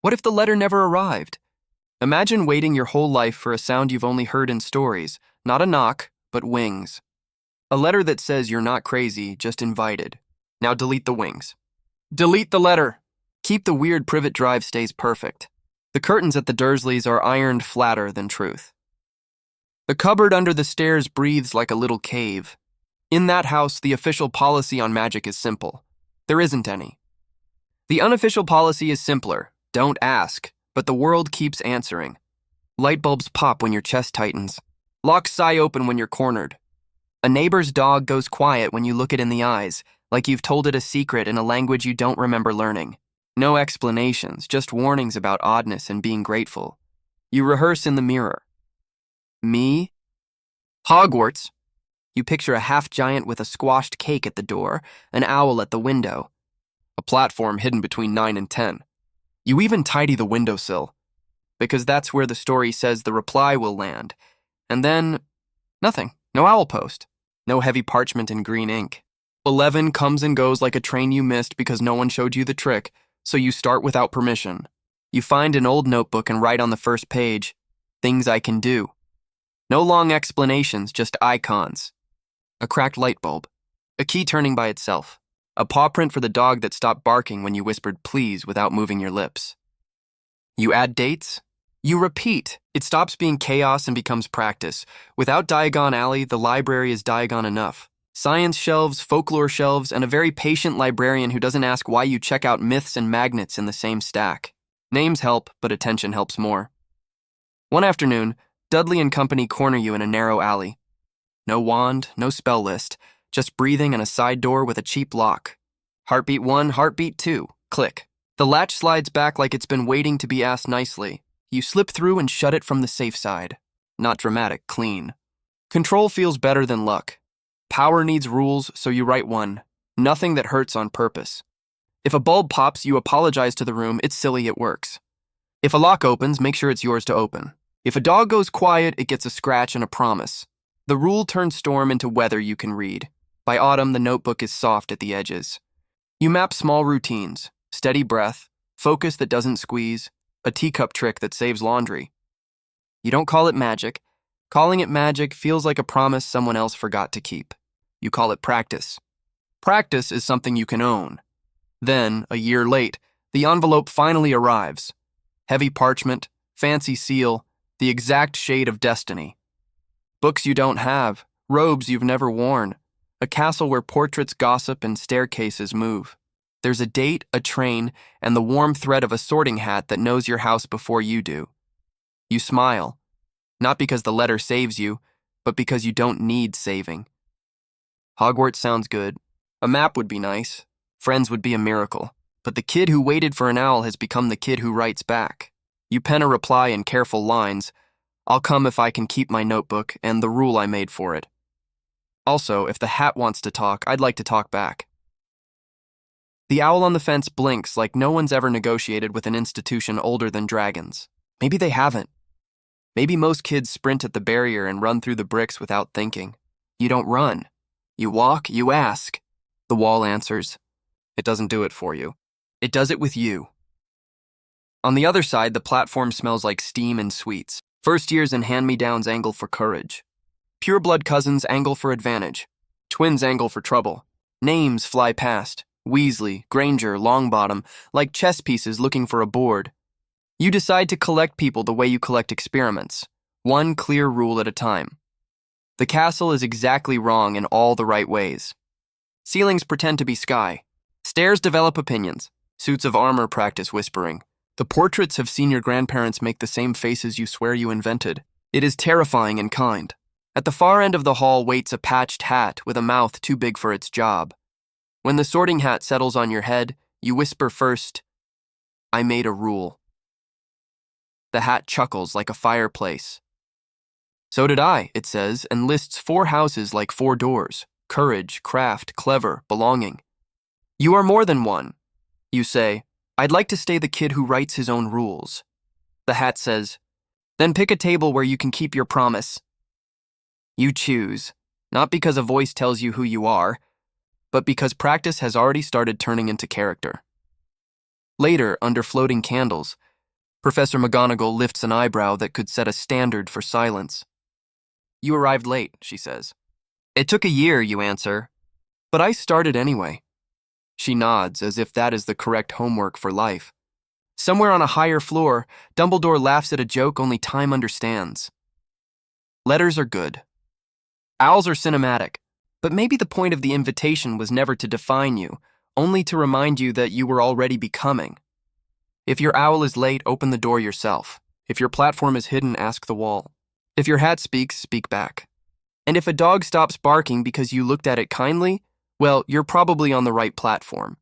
What if the letter never arrived? Imagine waiting your whole life for a sound you've only heard in stories, not a knock, but wings. A letter that says you're not crazy, just invited. Now delete the wings. Delete the letter! Keep the weird Privet Drive stays perfect. The curtains at the Dursleys are ironed flatter than truth. The cupboard under the stairs breathes like a little cave. In that house, the official policy on magic is simple. There isn't any. The unofficial policy is simpler. Don't ask, but the world keeps answering. Light bulbs pop when your chest tightens. Locks sigh open when you're cornered. A neighbor's dog goes quiet when you look it in the eyes, like you've told it a secret in a language you don't remember learning. No explanations, just warnings about oddness and being grateful. You rehearse in the mirror. Me? Hogwarts. You picture a half-giant with a squashed cake at the door, an owl at the window, a platform hidden between 9 and 10. You even tidy the windowsill, because that's where the story says the reply will land. And then, nothing. No owl post. No heavy parchment in green ink. 11 comes and goes like a train you missed because no one showed you the trick, so you start without permission. You find an old notebook and write on the first page, "Things I can do." No long explanations, just icons. A cracked light bulb. A key turning by itself. A paw print for the dog that stopped barking when you whispered please without moving your lips. You add dates. You repeat. It stops being chaos and becomes practice. Without Diagon Alley, the library is Diagon enough. Science shelves, folklore shelves, and a very patient librarian who doesn't ask why you check out myths and magnets in the same stack. Names help, but attention helps more. One afternoon, Dudley and company corner you in a narrow alley. No wand, no spell list, just breathing and a side door with a cheap lock. Heartbeat 1, heartbeat 2, click. The latch slides back like it's been waiting to be asked nicely. You slip through and shut it from the safe side. Not dramatic, clean. Control feels better than luck. Power needs rules, so you write one. Nothing that hurts on purpose. If a bulb pops, you apologize to the room. It's silly, it works. If a lock opens, make sure it's yours to open. If a dog goes quiet, it gets a scratch and a promise. The rule turns storm into weather you can read. By autumn, the notebook is soft at the edges. You map small routines, steady breath, focus that doesn't squeeze, a teacup trick that saves laundry. You don't call it magic. Calling it magic feels like a promise someone else forgot to keep. You call it practice. Practice is something you can own. Then, a year late, the envelope finally arrives. Heavy parchment, fancy seal, the exact shade of destiny. Books you don't have, robes you've never worn, a castle where portraits gossip and staircases move. There's a date, a train, and the warm thread of a sorting hat that knows your house before you do. You smile, not because the letter saves you, but because you don't need saving. Hogwarts sounds good. A map would be nice. Friends would be a miracle. But the kid who waited for an owl has become the kid who writes back. You pen a reply in careful lines. I'll come if I can keep my notebook and the rule I made for it. Also, if the hat wants to talk, I'd like to talk back. The owl on the fence blinks like no one's ever negotiated with an institution older than dragons. Maybe they haven't. Maybe most kids sprint at the barrier and run through the bricks without thinking. You don't run. You walk, you ask. The wall answers. It doesn't do it for you. It does it with you. On the other side, the platform smells like steam and sweets. First years and hand-me-downs angle for courage. Pure-blood cousins angle for advantage. Twins angle for trouble. Names fly past. Weasley, Granger, Longbottom, like chess pieces looking for a board. You decide to collect people the way you collect experiments, one clear rule at a time. The castle is exactly wrong in all the right ways. Ceilings pretend to be sky. Stairs develop opinions. Suits of armor practice whispering. The portraits have seen your grandparents make the same faces you swear you invented. It is terrifying and kind. At the far end of the hall waits a patched hat with a mouth too big for its job. When the sorting hat settles on your head, you whisper first, I made a rule. The hat chuckles like a fireplace. So did I, it says, and lists 4 houses like 4 doors. Courage, craft, clever, belonging. You are more than one. You say, I'd like to stay the kid who writes his own rules. The hat says, then pick a table where you can keep your promise. You choose, not because a voice tells you who you are, but because practice has already started turning into character. Later, under floating candles, Professor McGonagall lifts an eyebrow that could set a standard for silence. You arrived late, she says. It took a year, you answer. But I started anyway. She nods, as if that is the correct homework for life. Somewhere on a higher floor, Dumbledore laughs at a joke only time understands. Letters are good. Owls are cinematic, but maybe the point of the invitation was never to define you, only to remind you that you were already becoming. If your owl is late, open the door yourself. If your platform is hidden, ask the wall. If your hat speaks, speak back. And if a dog stops barking because you looked at it kindly, well, you're probably on the right platform.